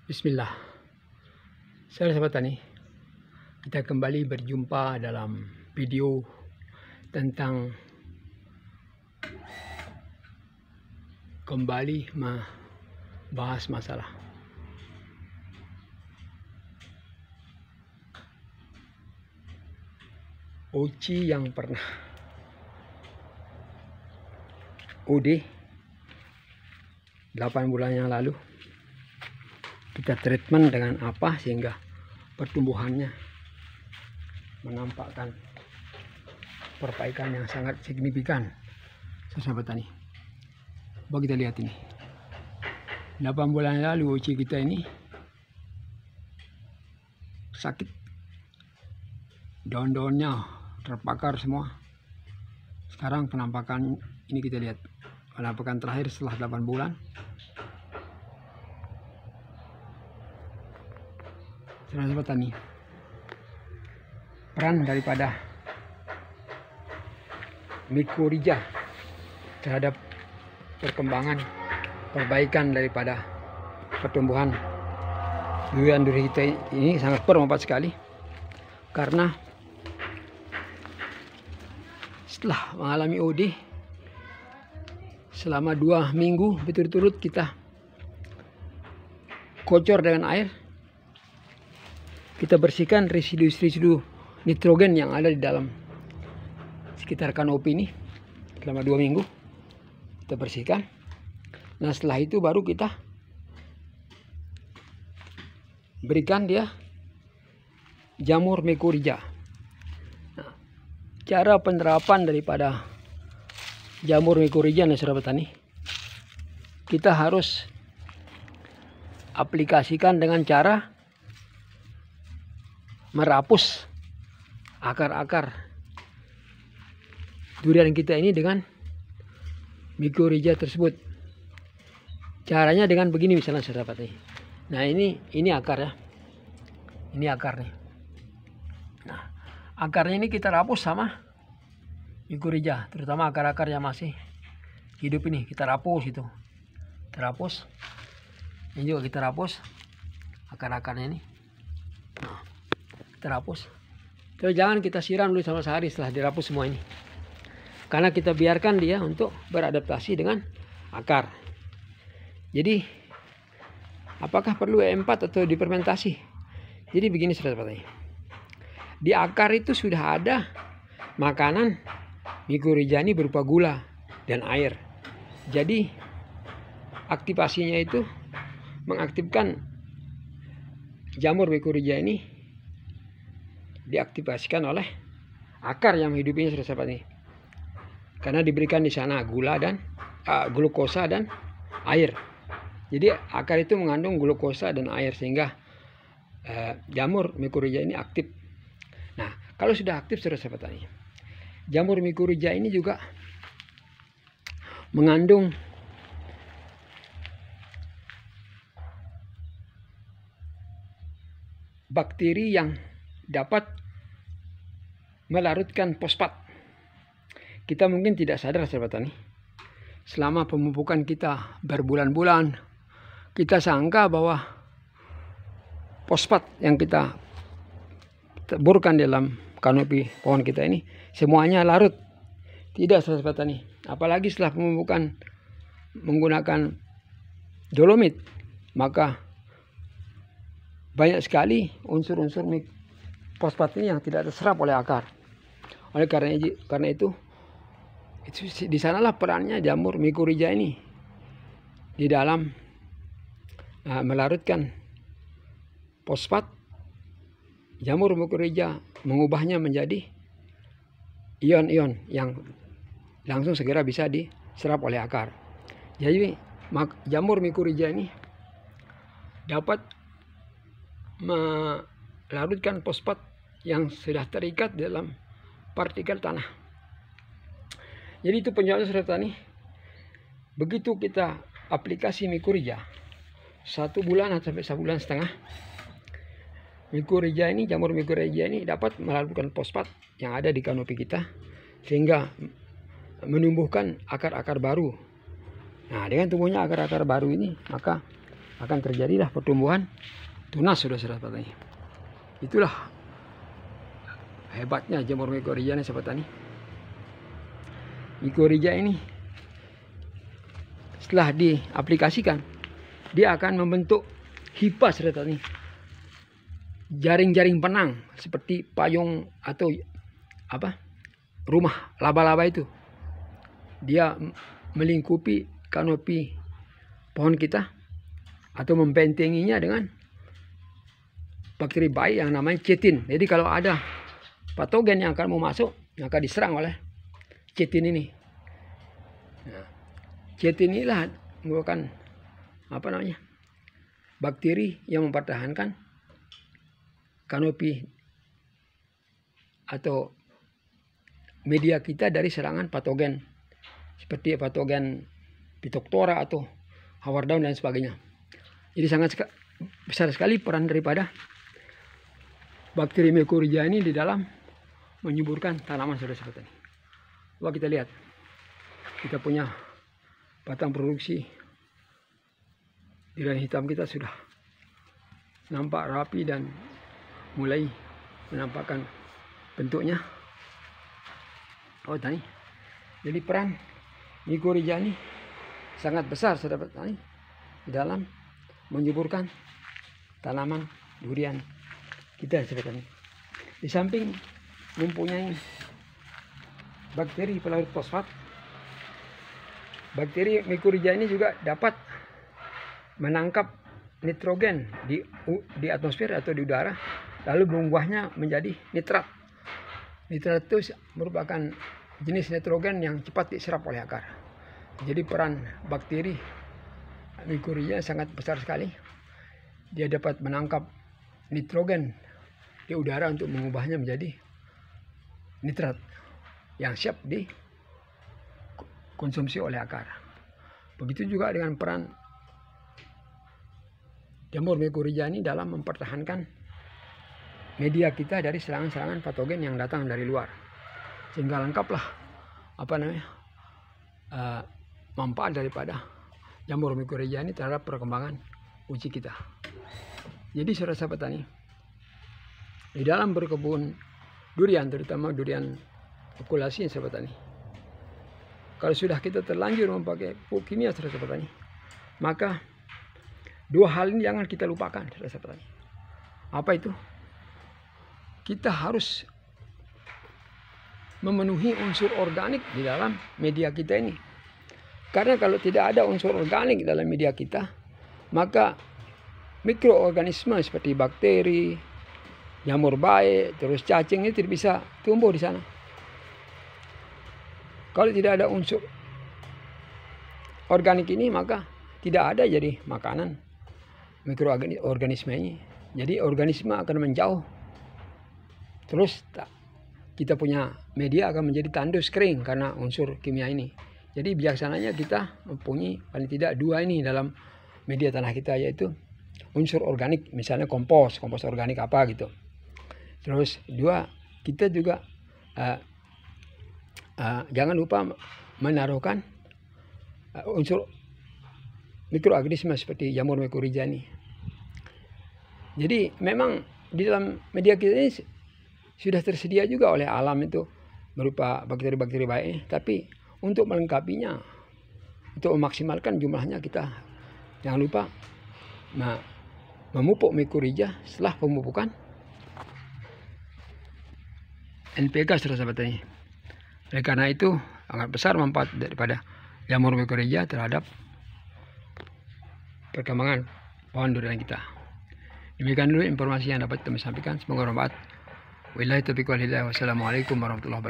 Bismillah. Sahabat tani, kita kembali berjumpa dalam video tentang kembali membahas masalah Oci yang pernah OD 8 bulan yang lalu. Kita treatment dengan apa sehingga pertumbuhannya menampakkan perbaikan yang sangat signifikan, sahabat tani. Coba kita lihat ini. 8 bulan lalu OC kita ini sakit, daun-daunnya terbakar semua. Sekarang penampakan ini kita lihat, penampakan terakhir setelah 8 bulan. Sahabat tani, peran daripada Mycorrhiza terhadap perkembangan perbaikan daripada pertumbuhan durian-durian kita ini sangat bermanfaat sekali, karena setelah mengalami OD selama 2 minggu berturut-turut kita kocor dengan air, kita bersihkan residu-residu nitrogen yang ada di dalam sekitar kanopi ini selama 2 minggu. Kita bersihkan. Nah, setelah itu baru kita berikan dia jamur Mycorrhiza. Nah, cara penerapan daripada jamur Mycorrhiza, nih sahabat tani, kita harus aplikasikan dengan cara merapus akar-akar durian kita ini dengan Mycorrhiza tersebut. Caranya dengan begini misalnya sahabat nih. Nah, ini akar ya. Ini akar nih. Nah, akarnya ini kita rapus sama Mycorrhiza, terutama akar-akar yang masih hidup ini kita rapus itu. Kita rapus. Ini juga kita rapus akar-akarnya ini. Nah, kita rapus. Terus jangan kita siram dulu sama sehari setelah dirapus semua ini, karena kita biarkan dia untuk beradaptasi dengan akar. Jadi apakah perlu E4 atau difermentasi? Jadi begini sahabat-sahabat, di akar itu sudah ada makanan Mycorrhiza ini berupa gula dan air. Jadi aktivasinya itu mengaktifkan jamur Mycorrhiza ini diaktifasikan oleh akar yang hidupinya sahabat ini, karena diberikan di sana gula dan glukosa dan air. Jadi akar itu mengandung glukosa dan air sehingga jamur Mycorrhiza ini aktif. Nah, kalau sudah aktif sahabat tani, jamur Mycorrhiza ini juga mengandung bakteri yang dapat melarutkan fosfat. Kita mungkin tidak sadar sahabat tani, selama pemupukan kita berbulan-bulan, kita sangka bahwa fosfat yang kita taburkan dalam kanopi pohon kita ini semuanya larut. Tidak sahabat tani, apalagi setelah pemupukan menggunakan dolomit, maka banyak sekali unsur-unsur fosfat ini yang tidak terserap oleh akar. Oleh karena itu di sanalah perannya jamur Mycorrhiza ini di dalam melarutkan fosfat. Jamur Mycorrhiza mengubahnya menjadi ion-ion yang langsung segera bisa diserap oleh akar. Jadi jamur Mycorrhiza ini dapat melarutkan fosfat yang sudah terikat dalam partikel tanah. Jadi itu penyebabnya sahabat tani. Begitu kita aplikasi Mycorrhiza 1 bulan sampai 1,5 bulan, Mycorrhiza ini, jamur Mycorrhiza ini dapat melarutkan fosfat yang ada di kanopi kita sehingga menumbuhkan akar-akar baru. Nah, dengan tumbuhnya akar-akar baru ini, maka akan terjadilah pertumbuhan tunas, saudara petani. Itulah hebatnya jamur mycorrhiza nih sahabat tani. Mycorrhiza ini setelah diaplikasikan, dia akan membentuk hifa, saudara tani. Jaring-jaring penang seperti payung atau rumah laba-laba itu. Dia melingkupi kanopi pohon kita atau membentenginya dengan bakteri baik yang namanya chitin. Jadi kalau ada patogen yang akan mau masuk, yang akan diserang oleh chitin ini. Nah, chitin inilah merupakan bakteri yang mempertahankan kanopi atau media kita dari serangan patogen seperti patogen Phytophthora atau hawar daun dan sebagainya. Jadi sangat besar sekali peran daripada bakteri mycorrhiza ini di dalam menyuburkan tanaman, saudara petani. Coba kita lihat, kita punya batang produksi tirai hitam kita sudah nampak rapi dan mulai menampakkan bentuknya. Oh tani, jadi peran mycorrhiza ini sangat besar, saudara petani, di dalam menyuburkan tanaman durian kita, saudara petani. Di samping mempunyai bakteri pelarut fosfat, bakteri mycorrhiza ini juga dapat menangkap nitrogen di atmosfer atau di udara, lalu mengubahnya menjadi nitrat. Nitrat itu merupakan jenis nitrogen yang cepat diserap oleh akar. Jadi peran bakteri mycorrhiza sangat besar sekali. Dia dapat menangkap nitrogen di udara untuk mengubahnya menjadi nitrat yang siap dikonsumsi oleh akar. Begitu juga dengan peran jamur mycorrhiza ini dalam mempertahankan media kita dari serangan-serangan patogen yang datang dari luar, sehingga lengkaplah manfaat daripada jamur mycorrhiza ini terhadap perkembangan uji kita. Jadi sahabat tani, di dalam berkebun durian, terutama durian okulasi, sahabat tani, kalau sudah kita terlanjur memakai pupuk kimia, sahabat tani, maka dua hal ini jangan kita lupakan, sahabat tani. Apa itu? Kita harus memenuhi unsur organik di dalam media kita ini. Karena kalau tidak ada unsur organik dalam media kita, maka mikroorganisme seperti bakteri, jamur baik, terus cacing ini tidak bisa tumbuh di sana. Kalau tidak ada unsur organik ini, maka tidak ada jadi makanan mikroorganisme ini. Jadi organisme akan menjauh. Terus kita punya media akan menjadi tandus kering karena unsur kimia ini. Jadi bijaksananya kita mempunyai paling tidak dua ini dalam media tanah kita, yaitu unsur organik, misalnya kompos organik apa gitu. Terus dua, kita juga jangan lupa menaruhkan unsur mikroorganisme seperti jamur mycorrhiza ini. Jadi memang di dalam media kita ini sudah tersedia juga oleh alam itu berupa bakteri-bakteri baik, tapi untuk melengkapinya, untuk memaksimalkan jumlahnya, kita jangan lupa memupuk mycorrhiza setelah pemupukan NPK, sahabat tani. Oleh karena itu sangat besar manfaat daripada jamur mycorrhiza terhadap perkembangan pohon durian kita. Demikian dulu informasi yang dapat kami sampaikan. Semoga bermanfaat. Wabillahi taufiq wal hidayah. Wassalamualaikum warahmatullahi wabarakatuh.